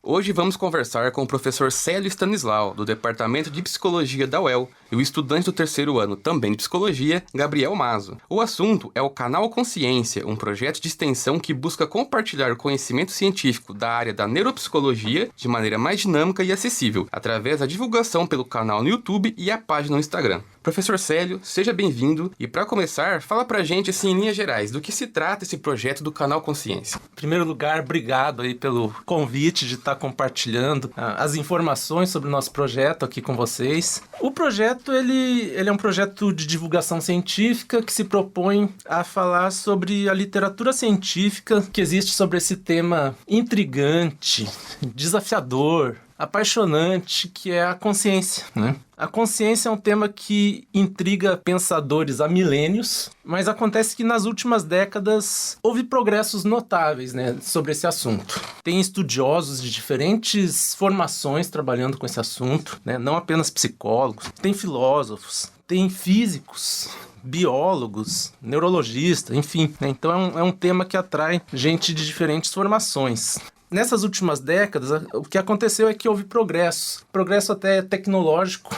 Hoje vamos conversar com o professor Célio Stanislau, do Departamento de Psicologia da UEL, e o estudante do terceiro ano, também de Psicologia, Gabriel Mazo. O assunto é o Canal Consciência, um projeto de extensão que busca compartilhar o conhecimento científico da área da neuropsicologia de maneira mais dinâmica e acessível, através da divulgação pelo canal no YouTube e a página no Instagram. Professor Célio, seja bem-vindo e, para começar, fala pra gente, assim, em linhas gerais, do que se trata esse projeto do Canal Consciência. Em primeiro lugar, obrigado aí pelo convite de estar compartilhando as informações sobre o nosso projeto aqui com vocês. O projeto, ele é um projeto de divulgação científica que se propõe a falar sobre a literatura científica que existe sobre esse tema intrigante, desafiador, apaixonante, que é a consciência, né? A consciência é um tema que intriga pensadores há milênios, mas acontece que nas últimas décadas houve progressos notáveis, né, sobre esse assunto. Tem estudiosos de diferentes formações trabalhando com esse assunto, né, não apenas psicólogos, tem filósofos, tem físicos, biólogos, neurologistas, enfim, né? Então é um tema que atrai gente de diferentes formações. Nessas últimas décadas, o que aconteceu é que houve progresso até tecnológico.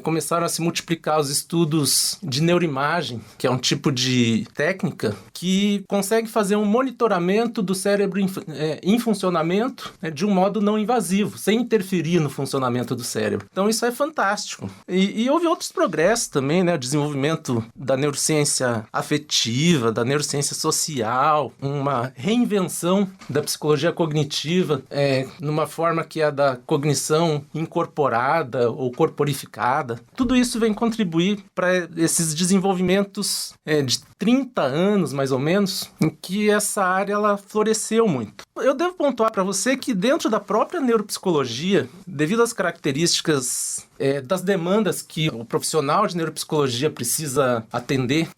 Começaram a se multiplicar os estudos de neuroimagem, que é um tipo de técnica que consegue fazer um monitoramento do cérebro em funcionamento, né, de um modo não invasivo, sem interferir no funcionamento do cérebro. Então isso é fantástico. E houve outros progressos também, né, o desenvolvimento da neurociência afetiva, da neurociência social, uma reinvenção da psicologia cognitiva, numa forma que é a da cognição incorporada ou corporificada. Tudo isso vem contribuir para esses desenvolvimentos de 30 anos, mais ou menos, em que essa área ela floresceu muito. Eu devo pontuar para você que dentro da própria neuropsicologia, devido às características das demandas que o profissional de neuropsicologia precisa atender,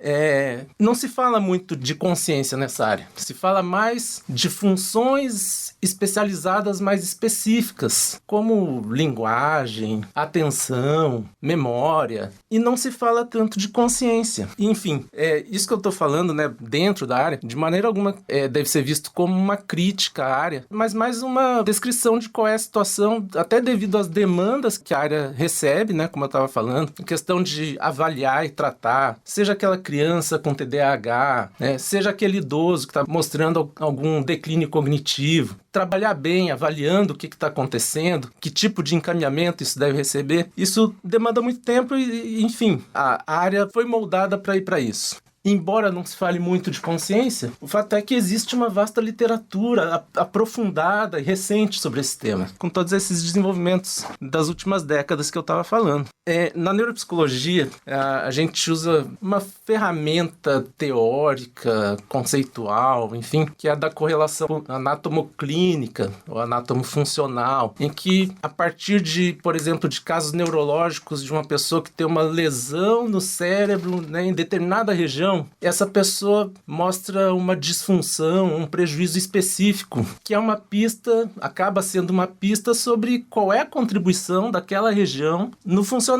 não se fala muito de consciência nessa área. Se fala mais de funções especializadas mais específicas, como linguagem, atenção, memória, e não se fala tanto de consciência. Enfim, isso que eu estou falando, né, dentro da área, de maneira alguma deve ser visto como uma crítica à área, mas mais uma descrição de qual é a situação, até devido às demandas que a área recebe, né, como eu estava falando, em questão de avaliar e tratar, seja aquela criança com TDAH, né, seja aquele idoso que está mostrando algum declínio cognitivo, trabalhar bem, avaliando o que está acontecendo, que tipo de encaminhamento isso deve receber, isso demanda muito tempo e enfim, a área foi moldada para ir para isso. Embora não se fale muito de consciência, o fato é que existe uma vasta literatura aprofundada e recente sobre esse tema, com todos esses desenvolvimentos das últimas décadas que eu estava falando. Na neuropsicologia, a gente usa uma ferramenta teórica, conceitual, enfim, que é a da correlação anatomoclínica ou anatomofuncional, em que, a partir de, por exemplo, de casos neurológicos de uma pessoa que tem uma lesão no cérebro, né, em determinada região, essa pessoa mostra uma disfunção, um prejuízo específico, que é uma pista, acaba sendo uma pista sobre qual é a contribuição daquela região no funcionamento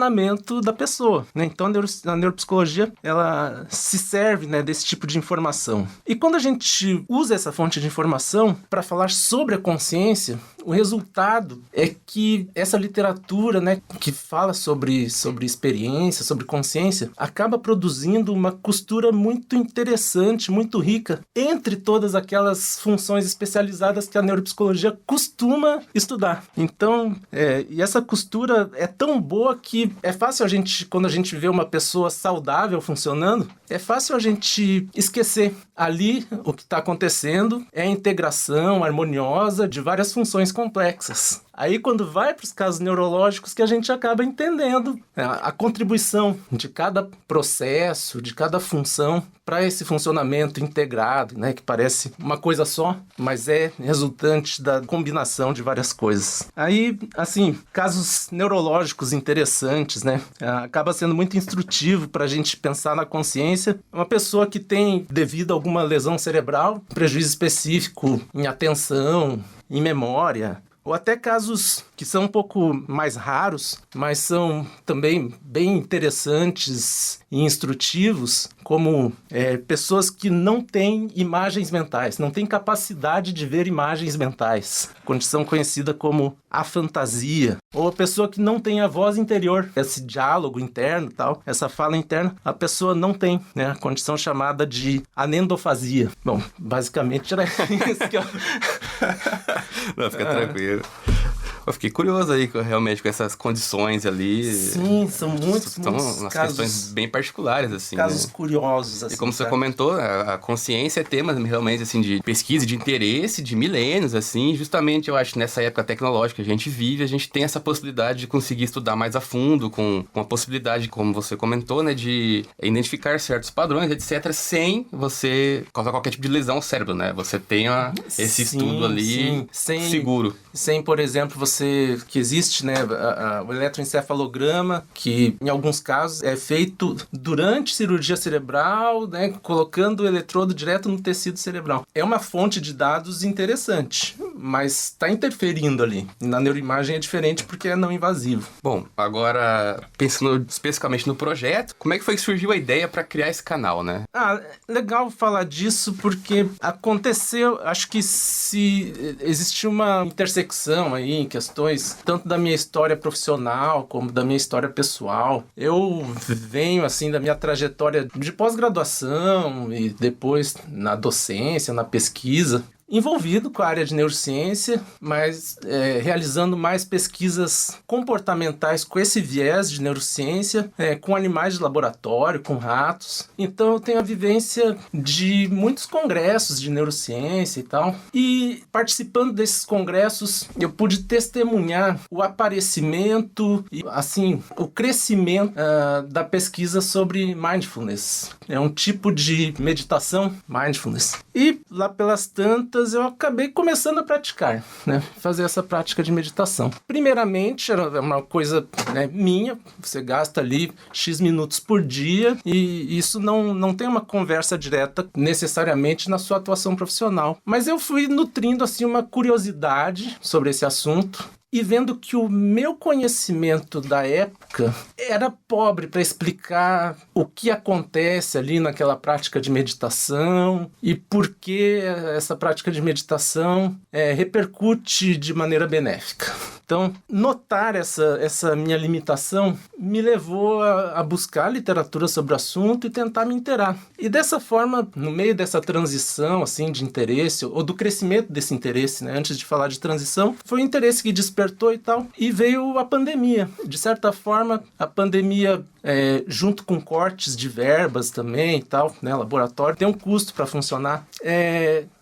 da pessoa, né? Então a neuropsicologia, ela se serve, né, desse tipo de informação. E quando a gente usa essa fonte de informação para falar sobre a consciência, o resultado é que essa literatura, né, que fala sobre experiência, sobre consciência, acaba produzindo uma costura muito interessante, muito rica, entre todas aquelas funções especializadas que a neuropsicologia costuma estudar. Então, e essa costura é tão boa que é fácil quando a gente vê uma pessoa saudável funcionando, é fácil a gente esquecer. Ali, o que está acontecendo é a integração harmoniosa de várias funções complexas. Aí, quando vai para os casos neurológicos, que a gente acaba entendendo a contribuição de cada processo, de cada função para esse funcionamento integrado, né, que parece uma coisa só, mas é resultante da combinação de várias coisas. Aí, assim, casos neurológicos interessantes, né, acaba sendo muito instrutivo para a gente pensar na consciência. Uma pessoa que tem, devido a alguma lesão cerebral, prejuízo específico em atenção, em memória, ou até casos que são um pouco mais raros, mas são também bem interessantes e instrutivos, como pessoas que não têm imagens mentais, não têm capacidade de ver imagens mentais, condição conhecida como afantasia, ou a pessoa que não tem a voz interior, esse diálogo interno, tal, essa fala interna, a pessoa não tem, né, a condição chamada de anendofasia. Bom, basicamente era isso que eu... Não, fica tranquilo. Eu fiquei curioso aí, realmente, com essas condições ali. Sim, são muitos umas casos, questões bem particulares, assim. Casos, né? curiosos, assim. E como você comentou, a consciência é tema realmente, assim, de pesquisa, de interesse, de milênios, assim. Justamente, eu acho, nessa época tecnológica que a gente vive, a gente tem essa possibilidade de conseguir estudar mais a fundo, com a possibilidade, como você comentou, né, de identificar certos padrões, etc., sem você causar qualquer tipo de lesão ao cérebro, né? Você tenha esse estudo ali seguro. Sem, por exemplo, que existe, né, o eletroencefalograma, que em alguns casos é feito durante cirurgia cerebral, né, colocando o eletrodo direto no tecido cerebral. É uma fonte de dados interessante, mas está interferindo ali. Na neuroimagem é diferente porque é não invasivo. Bom, agora, pensando especificamente no projeto, como é que foi que surgiu a ideia para criar esse canal, né? Legal falar disso porque aconteceu, acho que se existiu uma intersecção aí em questões, tanto da minha história profissional como da minha história pessoal. Eu venho, assim, da minha trajetória de pós-graduação e depois na docência, na pesquisa, envolvido com a área de neurociência, mas realizando mais pesquisas comportamentais com esse viés de neurociência, com animais de laboratório, com ratos. Então eu tenho a vivência de muitos congressos de neurociência e tal. E participando desses congressos, eu pude testemunhar o aparecimento e, assim, o crescimento da pesquisa sobre mindfulness. É um tipo de meditação, mindfulness. E lá pelas tantas, eu acabei começando a praticar, né? Fazer essa prática de meditação. Primeiramente, era uma coisa, né, minha, você gasta ali X minutos por dia e isso não tem uma conversa direta necessariamente na sua atuação profissional. Mas eu fui nutrindo, assim, uma curiosidade sobre esse assunto e vendo que o meu conhecimento da época era pobre para explicar o que acontece ali naquela prática de meditação e por que essa prática de meditação repercute de maneira benéfica. Então, notar essa minha limitação me levou a buscar literatura sobre o assunto e tentar me inteirar. E dessa forma, no meio dessa transição assim, de interesse, ou do crescimento desse interesse, né? Antes de falar de transição, foi um interesse que despertou e tal, e veio a pandemia. De certa forma, a pandemia, junto com cortes de verbas também e tal, né? Laboratório, tem um custo para funcionar.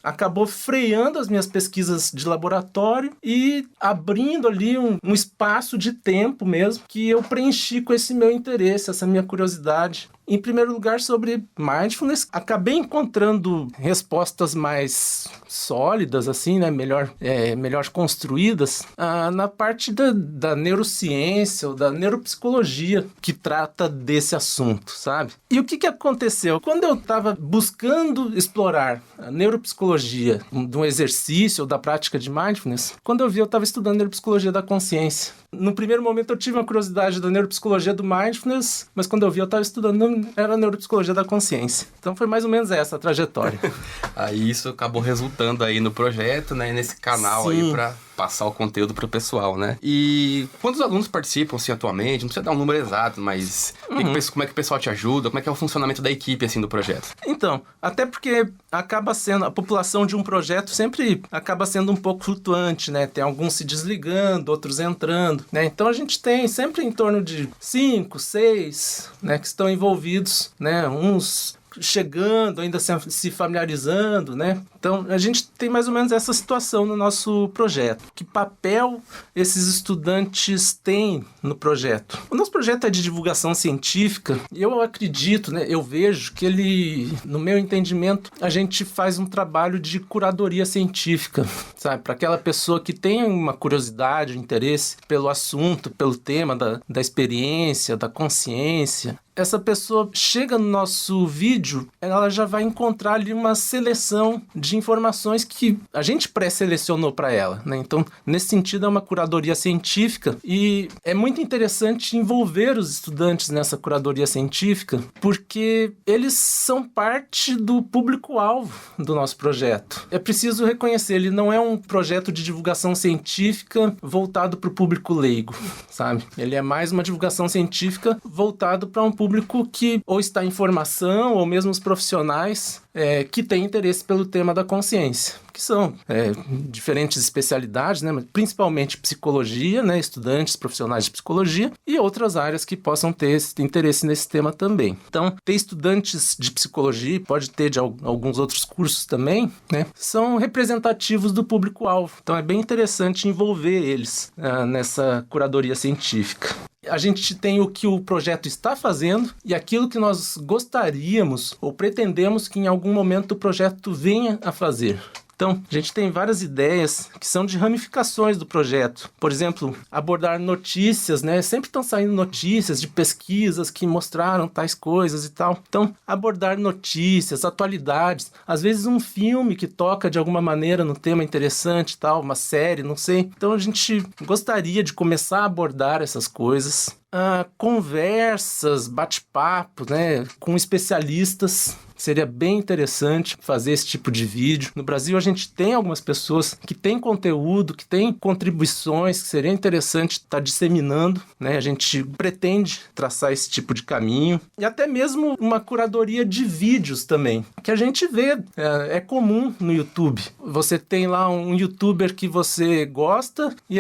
Acabou freando as minhas pesquisas de laboratório e abrindo ali um espaço de tempo mesmo que eu preenchi com esse meu interesse, essa minha curiosidade. Em primeiro lugar, sobre mindfulness, acabei encontrando respostas mais sólidas, assim, né? Melhor construídas, na parte da neurociência ou da neuropsicologia que trata desse assunto, sabe? E o que aconteceu? Quando eu estava buscando explorar a neuropsicologia de um exercício ou da prática de mindfulness, quando eu estava estudando neuropsicologia da consciência. No primeiro momento eu tive uma curiosidade da neuropsicologia do mindfulness, mas quando eu estava estudando era a neuropsicologia da consciência. Então foi mais ou menos essa a trajetória. Aí isso acabou resultando aí no projeto, né, nesse canal. Sim. Aí para passar o conteúdo pro pessoal, né? E quantos alunos participam, assim, atualmente? Não precisa dar um número exato, mas como é que o pessoal te ajuda? Como é que é o funcionamento da equipe, assim, do projeto? Então, até porque acaba sendo, a população de um projeto sempre acaba sendo um pouco flutuante, né? Tem alguns se desligando, outros entrando, né? Então a gente tem sempre em torno de 5, 6, né, que estão envolvidos, né? Uns chegando, ainda se familiarizando, né? Então, a gente tem mais ou menos essa situação no nosso projeto. Que papel esses estudantes têm no projeto? O nosso projeto é de divulgação científica e eu acredito, né? Eu vejo que ele, no meu entendimento, a gente faz um trabalho de curadoria científica, sabe? Para aquela pessoa que tem uma curiosidade, um interesse pelo assunto, pelo tema da experiência, da consciência, essa pessoa chega no nosso vídeo, ela já vai encontrar ali uma seleção de informações que a gente pré-selecionou para ela, né? Então, nesse sentido, é uma curadoria científica e é muito interessante envolver os estudantes nessa curadoria científica, porque eles são parte do público-alvo do nosso projeto. É preciso reconhecer, ele não é um projeto de divulgação científica voltado para o público leigo, sabe? Ele é mais uma divulgação científica voltado para um público que ou está em formação, ou mesmo os profissionais que têm interesse pelo tema da consciência, que são diferentes especialidades, né? Principalmente psicologia, né? Estudantes, profissionais de psicologia e outras áreas que possam ter interesse nesse tema também. Então, ter estudantes de psicologia, pode ter de alguns outros cursos também, né? São representativos do público-alvo. Então, é bem interessante envolver eles nessa curadoria científica. A gente tem o que o projeto está fazendo e aquilo que nós gostaríamos ou pretendemos que em algum momento o projeto venha a fazer. Então, a gente tem várias ideias que são de ramificações do projeto. Por exemplo, abordar notícias, né? Sempre estão saindo notícias de pesquisas que mostraram tais coisas e tal. Então, abordar notícias, atualidades, às vezes um filme que toca de alguma maneira no tema interessante e tal, uma série, não sei. Então, a gente gostaria de começar a abordar essas coisas. Conversas, bate-papo, né? Com especialistas. Seria bem interessante fazer esse tipo de vídeo. No Brasil, a gente tem algumas pessoas que têm conteúdo, que têm contribuições, que seria interessante estar disseminando, né? A gente pretende traçar esse tipo de caminho. E até mesmo uma curadoria de vídeos também, que a gente vê, é comum no YouTube. Você tem lá um youtuber que você gosta e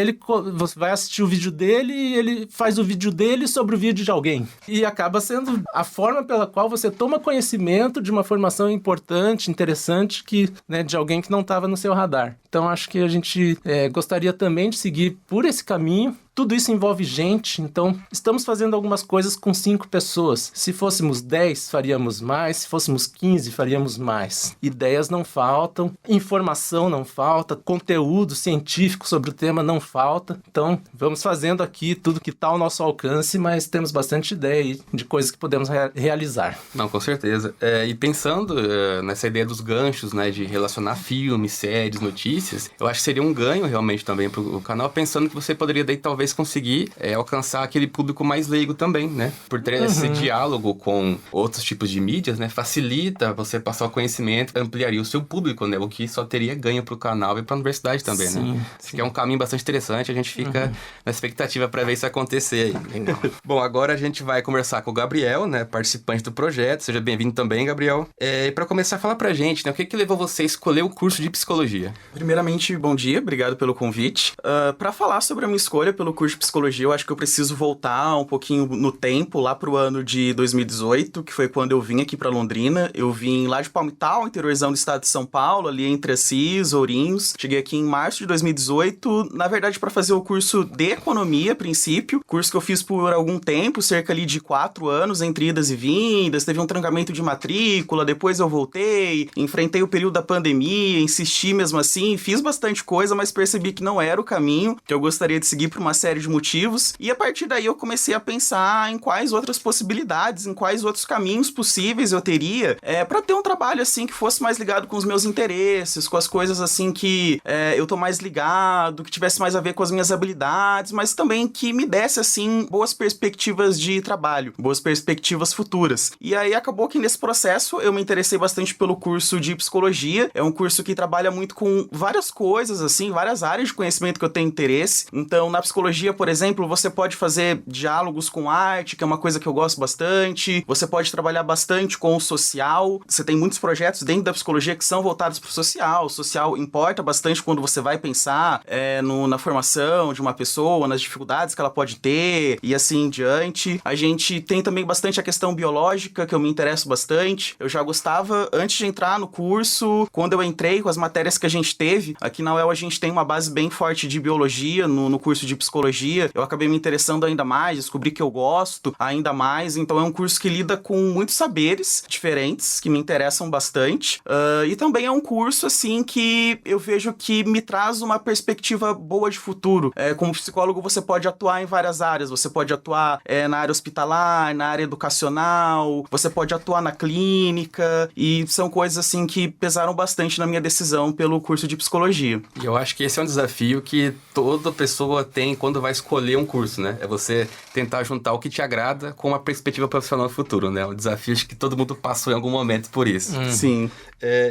você vai assistir o vídeo dele e ele faz o vídeo dele sobre o vídeo de alguém. E acaba sendo a forma pela qual você toma conhecimento de uma formação importante, interessante, né, de alguém que não estava no seu radar. Então, acho que a gente gostaria também de seguir por esse caminho. Tudo isso envolve gente, então estamos fazendo algumas coisas com 5 pessoas. Se fôssemos 10, faríamos mais. Se fôssemos 15, faríamos mais. Ideias não faltam, informação não falta, conteúdo científico sobre o tema não falta. Então, vamos fazendo aqui tudo que está ao nosso alcance, mas temos bastante ideia de coisas que podemos realizar. Não, com certeza. E pensando nessa ideia dos ganchos, né, de relacionar filmes, séries, notícias, eu acho que seria um ganho realmente também para o canal, pensando que você poderia daí talvez conseguir alcançar aquele público mais leigo também, né? Por ter esse diálogo com outros tipos de mídias, né? Facilita você passar o conhecimento, ampliaria o seu público, né? O que só teria ganho pro canal e pra universidade também, né? Acho que é um caminho bastante interessante, a gente fica na expectativa para ver isso acontecer aí. Bom, agora a gente vai conversar com o Gabriel, né? Participante do projeto. Seja bem-vindo também, Gabriel. E para começar, fala pra gente, né? O que levou você a escolher o curso de psicologia? Primeiramente, bom dia, obrigado pelo convite. Para falar sobre a minha escolha pelo curso de psicologia, eu acho que eu preciso voltar um pouquinho no tempo, lá pro ano de 2018, que foi quando eu vim aqui para Londrina. Eu vim lá de Palmital, interiorzão do estado de São Paulo, ali entre Assis, Ourinhos. Cheguei aqui em março de 2018, na verdade, para fazer o curso de economia, a princípio. Curso que eu fiz por algum tempo, cerca ali de 4 anos, entre idas e vindas. Teve um trancamento de matrícula, depois eu voltei, enfrentei o período da pandemia, insisti mesmo assim, fiz bastante coisa, mas percebi que não era o caminho que eu gostaria de seguir por uma série de motivos, e a partir daí eu comecei a pensar em quais outras possibilidades, em quais outros caminhos possíveis eu teria para ter um trabalho assim que fosse mais ligado com os meus interesses, com as coisas assim que eu tô mais ligado, que tivesse mais a ver com as minhas habilidades, mas também que me desse assim boas perspectivas de trabalho, boas perspectivas futuras. E aí acabou que nesse processo eu me interessei bastante pelo curso de psicologia. É um curso que trabalha muito com várias coisas assim, várias áreas de conhecimento que eu tenho interesse. Então, na psicologia, por exemplo, você pode fazer diálogos com arte, que é uma coisa que eu gosto bastante. Você pode trabalhar bastante com o social. Você tem muitos projetos dentro da psicologia que são voltados para o social. O social importa bastante quando você vai pensar na formação de uma pessoa, nas dificuldades que ela pode ter e assim em diante. A gente tem também bastante a questão biológica, que eu me interesso bastante. Eu já gostava, antes de entrar no curso, quando eu entrei com as matérias que a gente teve, aqui na UEL a gente tem uma base bem forte de biologia no curso de psicologia. psicologia, eu acabei me interessando ainda mais, descobri que eu gosto ainda mais, então é um curso que lida com muitos saberes diferentes, que me interessam bastante, e também é um curso, assim, que eu vejo que me traz uma perspectiva boa de futuro. Como psicólogo, você pode atuar em várias áreas, você pode atuar na área hospitalar, na área educacional, você pode atuar na clínica, e são coisas, assim, que pesaram bastante na minha decisão pelo curso de psicologia. E eu acho que esse é um desafio que toda pessoa tem quando vai escolher um curso, né? É você tentar juntar o que te agrada com uma perspectiva profissional no futuro, né? Um desafio que todo mundo passou em algum momento por isso. Sim.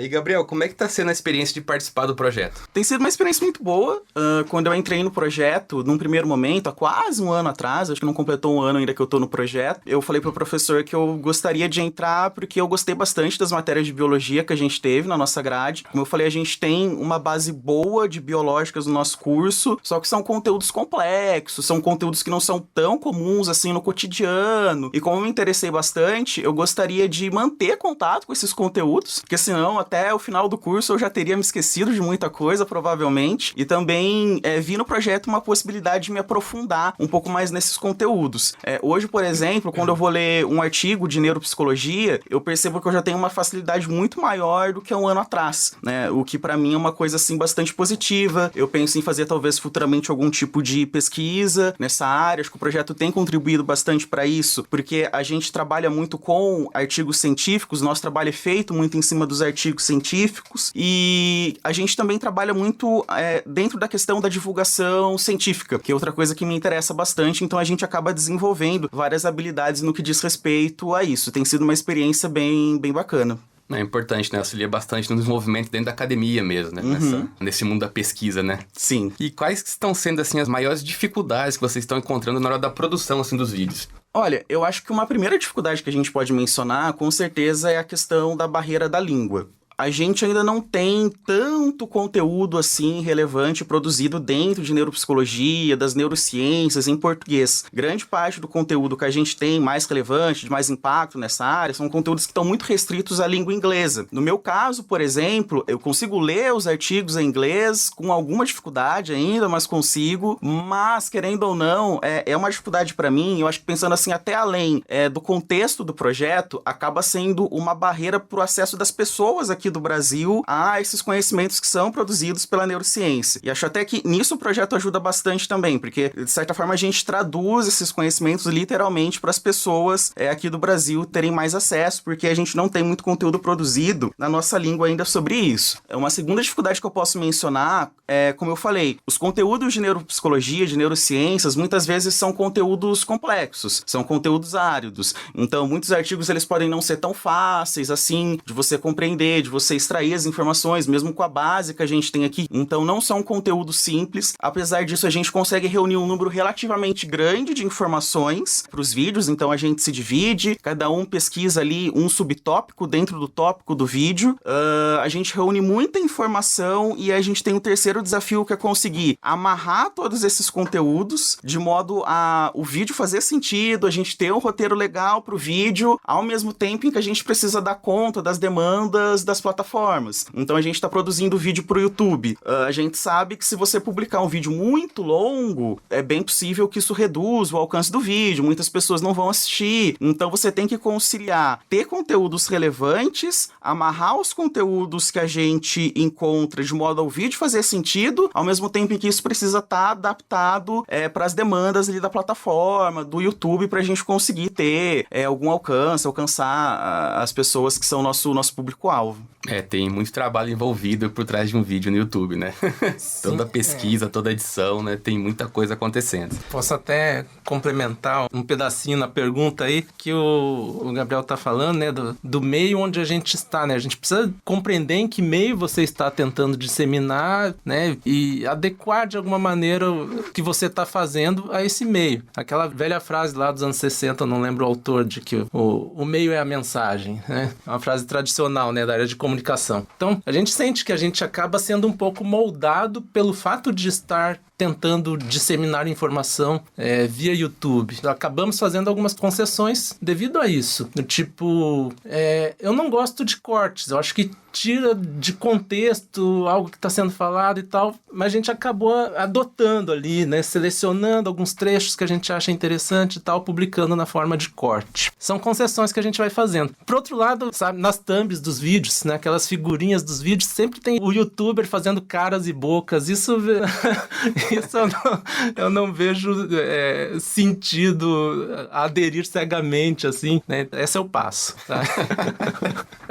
E Gabriel, como é que tá sendo a experiência de participar do projeto? Tem sido uma experiência muito boa. Quando eu entrei no projeto, num primeiro momento, há quase um ano atrás, acho que não completou um ano ainda que eu tô no projeto, eu falei pro professor que eu gostaria de entrar porque eu gostei bastante das matérias de biologia que a gente teve na nossa grade. Como eu falei, a gente tem uma base boa de biológicas no nosso curso, só que são conteúdos complexos, são conteúdos que não são tão comuns assim no cotidiano. E como eu me interessei bastante, eu gostaria de manter contato com esses conteúdos, porque senão até o final do curso eu já teria me esquecido de muita coisa, provavelmente. E também vi no projeto uma possibilidade de me aprofundar um pouco mais nesses conteúdos. Hoje, por exemplo, quando eu vou ler um artigo de neuropsicologia, eu percebo que eu já tenho uma facilidade muito maior do que há um ano atrás, né? O que pra mim é uma coisa assim bastante positiva. Eu penso em fazer talvez futuramente algum tipo de pesquisa nessa área. Acho que o projeto tem contribuído bastante para isso, porque a gente trabalha muito com artigos científicos, nosso trabalho é feito muito em cima dos artigos científicos, e a gente também trabalha muito dentro da questão da divulgação científica, que é outra coisa que me interessa bastante, então a gente acaba desenvolvendo várias habilidades no que diz respeito a isso. Tem sido uma experiência bem bacana. É importante, né? Auxilia bastante no desenvolvimento dentro da academia mesmo, né? Nesse mundo da pesquisa, né? Sim. E quais estão sendo, assim, as maiores dificuldades que vocês estão encontrando na hora da produção, assim, dos vídeos? Olha, eu acho que uma primeira dificuldade que a gente pode mencionar, com certeza, é a questão da barreira da língua. A gente ainda não tem tanto conteúdo assim relevante produzido dentro de neuropsicologia, das neurociências em português. Grande parte do conteúdo que a gente tem mais relevante, de mais impacto nessa área, são conteúdos que estão muito restritos à língua inglesa. No meu caso, por exemplo, eu consigo ler os artigos em inglês com alguma dificuldade ainda, mas consigo. Mas, querendo ou não, é uma dificuldade para mim. Eu acho que pensando assim, até além do contexto do projeto, acaba sendo uma barreira para o acesso das pessoas aqui do Brasil a esses conhecimentos que são produzidos pela neurociência. E acho até que nisso o projeto ajuda bastante também, porque de certa forma a gente traduz esses conhecimentos literalmente para as pessoas aqui do Brasil terem mais acesso, porque a gente não tem muito conteúdo produzido na nossa língua ainda sobre isso. Uma segunda dificuldade que eu posso mencionar é, como eu falei, os conteúdos de neuropsicologia, de neurociências, muitas vezes são conteúdos complexos, são conteúdos áridos. Então, muitos artigos eles podem não ser tão fáceis assim de você compreender, de você extrair as informações, mesmo com a base que a gente tem aqui. Então, não são conteúdos simples. Apesar disso, a gente consegue reunir um número relativamente grande de informações para os vídeos. Então, a gente se divide, cada um pesquisa ali um subtópico dentro do tópico do vídeo. A gente reúne muita informação e a gente tem um terceiro desafio, que é conseguir amarrar todos esses conteúdos de modo a o vídeo fazer sentido, a gente ter um roteiro legal para o vídeo, ao mesmo tempo em que a gente precisa dar conta das demandas das plataformas. Então a gente está produzindo vídeo para o YouTube. A gente sabe que se você publicar um vídeo muito longo, é bem possível que isso reduza o alcance do vídeo, muitas pessoas não vão assistir. Então você tem que conciliar ter conteúdos relevantes, amarrar os conteúdos que a gente encontra de modo ao vídeo fazer sentido, ao mesmo tempo em que isso precisa estar adaptado para as demandas ali da plataforma, do YouTube, para a gente conseguir ter algum alcance, alcançar as pessoas que são nosso público-alvo. Tem muito trabalho envolvido por trás de um vídeo no YouTube, né? Sim, toda pesquisa, toda edição, né? Tem muita coisa acontecendo. Posso até complementar um pedacinho na pergunta aí que o Gabriel tá falando, né? Do meio onde a gente está, né? A gente precisa compreender em que meio você está tentando disseminar, né? E adequar de alguma maneira o que você está fazendo a esse meio. Aquela velha frase lá dos anos 60, eu não lembro o autor, de que o meio é a mensagem, né? É uma frase tradicional, né? Da área de comunicação. Então, a gente sente que a gente acaba sendo um pouco moldado pelo fato de estar tentando disseminar informação via YouTube. Acabamos fazendo algumas concessões devido a isso. Tipo, eu não gosto de cortes, eu acho que tira de contexto algo que está sendo falado e tal, mas a gente acabou adotando ali, né, selecionando alguns trechos que a gente acha interessante e tal, publicando na forma de corte. São concessões que a gente vai fazendo. Por outro lado, sabe, nas thumbs dos vídeos, né, aquelas figurinhas dos vídeos, sempre tem o youtuber fazendo caras e bocas. Isso eu não vejo sentido aderir cegamente, assim, né? Esse é o passo, tá?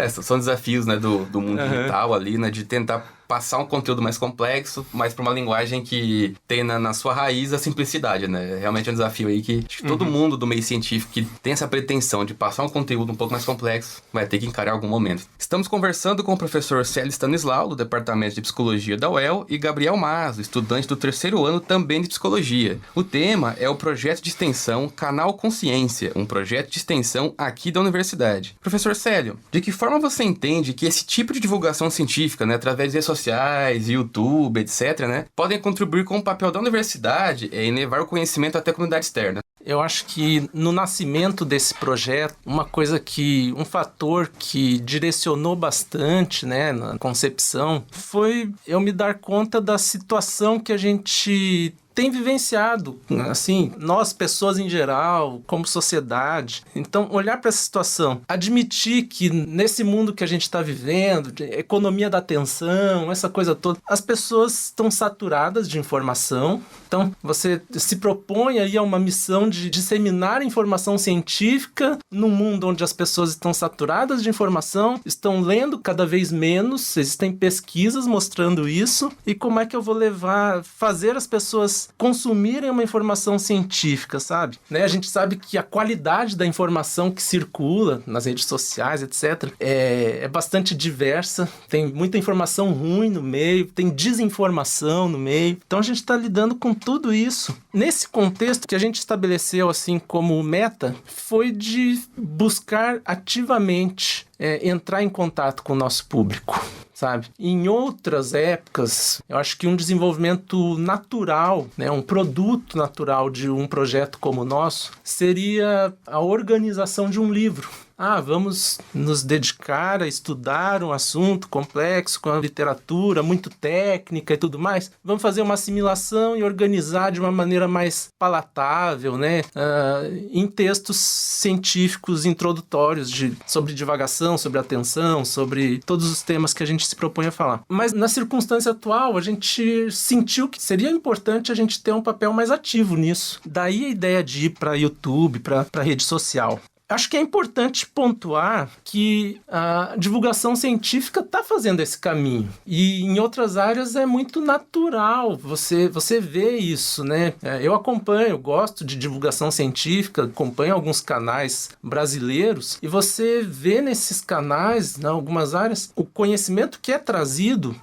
São desafios, né, do mundo digital ali, né, de tentar passar um conteúdo mais complexo, mas para uma linguagem que tem na sua raiz a simplicidade, né? Realmente é um desafio aí que acho que todo mundo do meio científico que tem essa pretensão de passar um conteúdo um pouco mais complexo vai ter que encarar em algum momento. Estamos conversando com o professor Célio Stanislau, do Departamento de Psicologia da UEL, e Gabriel Mazo, estudante do terceiro ano também de Psicologia. O tema é o projeto de extensão Canal Consciência, um projeto de extensão aqui da universidade. Professor Célio, de que forma você entende que esse tipo de divulgação científica, né, através de redes sociais, YouTube, etc., né, podem contribuir com o papel da universidade em levar o conhecimento até a comunidade externa? Eu acho que no nascimento desse projeto, um fator que direcionou bastante, né, na concepção, foi eu me dar conta da situação que a gente tem vivenciado, assim, nós, pessoas em geral, como sociedade. Então, olhar para essa situação, admitir que nesse mundo que a gente está vivendo, de economia da atenção, essa coisa toda, as pessoas estão saturadas de informação. Então, você se propõe aí a uma missão de disseminar informação científica num mundo onde as pessoas estão saturadas de informação, estão lendo cada vez menos, existem pesquisas mostrando isso, e como é que eu vou fazer as pessoas consumirem uma informação científica, sabe? Né? A gente sabe que a qualidade da informação que circula nas redes sociais, etc., é bastante diversa, tem muita informação ruim no meio, tem desinformação no meio, então a gente está lidando com tudo isso. Nesse contexto que a gente estabeleceu assim como meta, foi de buscar ativamente entrar em contato com o nosso público, sabe? Em outras épocas, eu acho que um desenvolvimento natural, né, um produto natural de um projeto como o nosso, seria a organização de um livro. Vamos nos dedicar a estudar um assunto complexo, com a literatura muito técnica e tudo mais. Vamos fazer uma assimilação e organizar de uma maneira mais palatável, né? Em textos científicos introdutórios sobre divagação, sobre atenção, sobre todos os temas que a gente se propõe a falar. Mas na circunstância atual, a gente sentiu que seria importante a gente ter um papel mais ativo nisso. Daí a ideia de ir para YouTube, para rede social. Acho que é importante pontuar que a divulgação científica está fazendo esse caminho. E em outras áreas é muito natural você vê isso, né? Eu gosto de divulgação científica, acompanho alguns canais brasileiros, e você vê nesses canais, em algumas áreas, o conhecimento que é trazido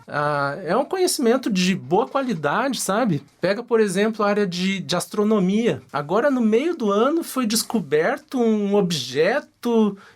é um conhecimento de boa qualidade, sabe? Pega, por exemplo, a área de astronomia. Agora, no meio do ano, foi descoberto um objeto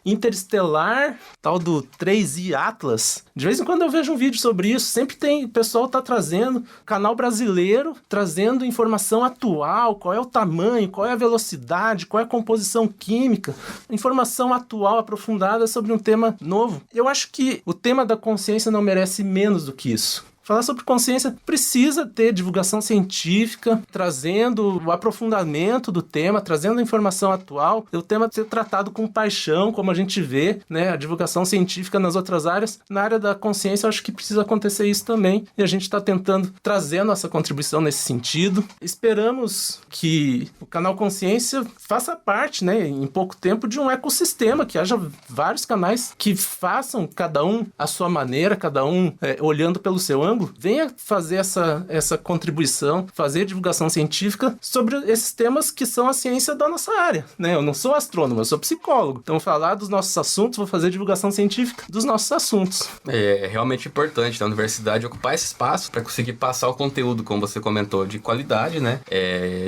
interestelar, tal do 3I Atlas. De vez em quando eu vejo um vídeo sobre isso, sempre tem, o pessoal tá trazendo, canal brasileiro, trazendo informação atual, qual é o tamanho, qual é a velocidade, qual é a composição química, informação atual, aprofundada sobre um tema novo. Eu acho que o tema da consciência não merece menos do que isso. Falar sobre consciência precisa ter divulgação científica, trazendo o aprofundamento do tema, trazendo a informação atual, o tema ser tratado com paixão, como a gente vê, né, a divulgação científica nas outras áreas. Na área da consciência, eu acho que precisa acontecer isso também, e a gente está tentando trazer a nossa contribuição nesse sentido. Esperamos que o canal Consciência faça parte, né, em pouco tempo, de um ecossistema, que haja vários canais que façam, cada um à sua maneira, cada um olhando pelo seu ângulo, venha fazer essa contribuição, fazer divulgação científica sobre esses temas que são a ciência da nossa área, né? Eu não sou astrônomo, eu sou psicólogo. Então, falar dos nossos assuntos, vou fazer divulgação científica dos nossos assuntos. É realmente importante a universidade ocupar esse espaço para conseguir passar o conteúdo, como você comentou, de qualidade, né?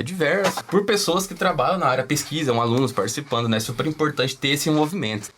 Diverso, por pessoas que trabalham na área pesquisa, alunos participando, né? É super importante ter esse envolvimento.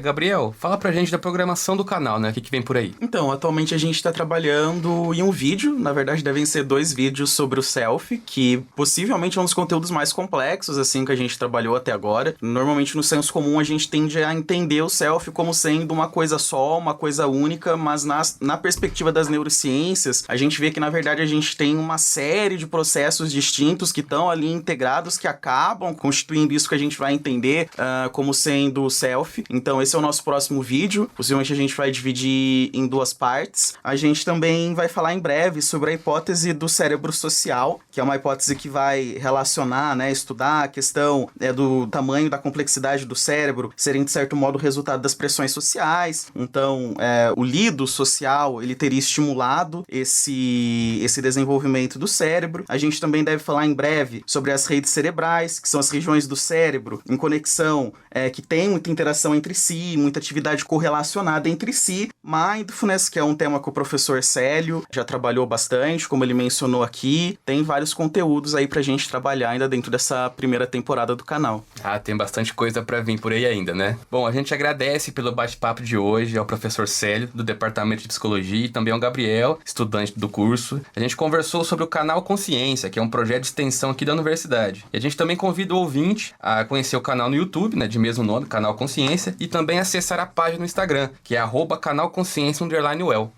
Gabriel, fala pra gente da programação do canal, né? O que vem por aí? Então, atualmente a gente está trabalhando focando em um vídeo, na verdade devem ser 2 vídeos sobre o selfie, que possivelmente é um dos conteúdos mais complexos, assim, que a gente trabalhou até agora. Normalmente no senso comum a gente tende a entender o selfie como sendo uma coisa só, uma coisa única, mas na perspectiva das neurociências, a gente vê que na verdade a gente tem uma série de processos distintos que estão ali integrados, que acabam constituindo isso que a gente vai entender como sendo o selfie. Então esse é o nosso próximo vídeo, possivelmente a gente vai dividir em 2 partes. A gente também vai falar em breve sobre a hipótese do cérebro social, que é uma hipótese que vai relacionar, né, estudar a questão do tamanho, da complexidade do cérebro, serem de certo modo resultado das pressões sociais. Então o lido social, ele teria estimulado esse desenvolvimento do cérebro. A gente também deve falar em breve sobre as redes cerebrais, que são as regiões do cérebro em conexão, que tem muita interação entre si, muita atividade correlacionada entre si. Mindfulness, que é um tema que o professor Célio já trabalhou bastante, como ele mencionou aqui. Tem vários conteúdos aí pra gente trabalhar ainda dentro dessa primeira temporada do canal. Tem bastante coisa pra vir por aí ainda, né? Bom, a gente agradece pelo bate-papo de hoje ao professor Célio, do Departamento de Psicologia, e também ao Gabriel, estudante do curso. A gente conversou sobre o canal Consciência, que é um projeto de extensão aqui da universidade. E a gente também convida o ouvinte a conhecer o canal no YouTube, né, de mesmo nome, Canal Consciência, e também acessar a página no Instagram, que é @canalconsciência_well.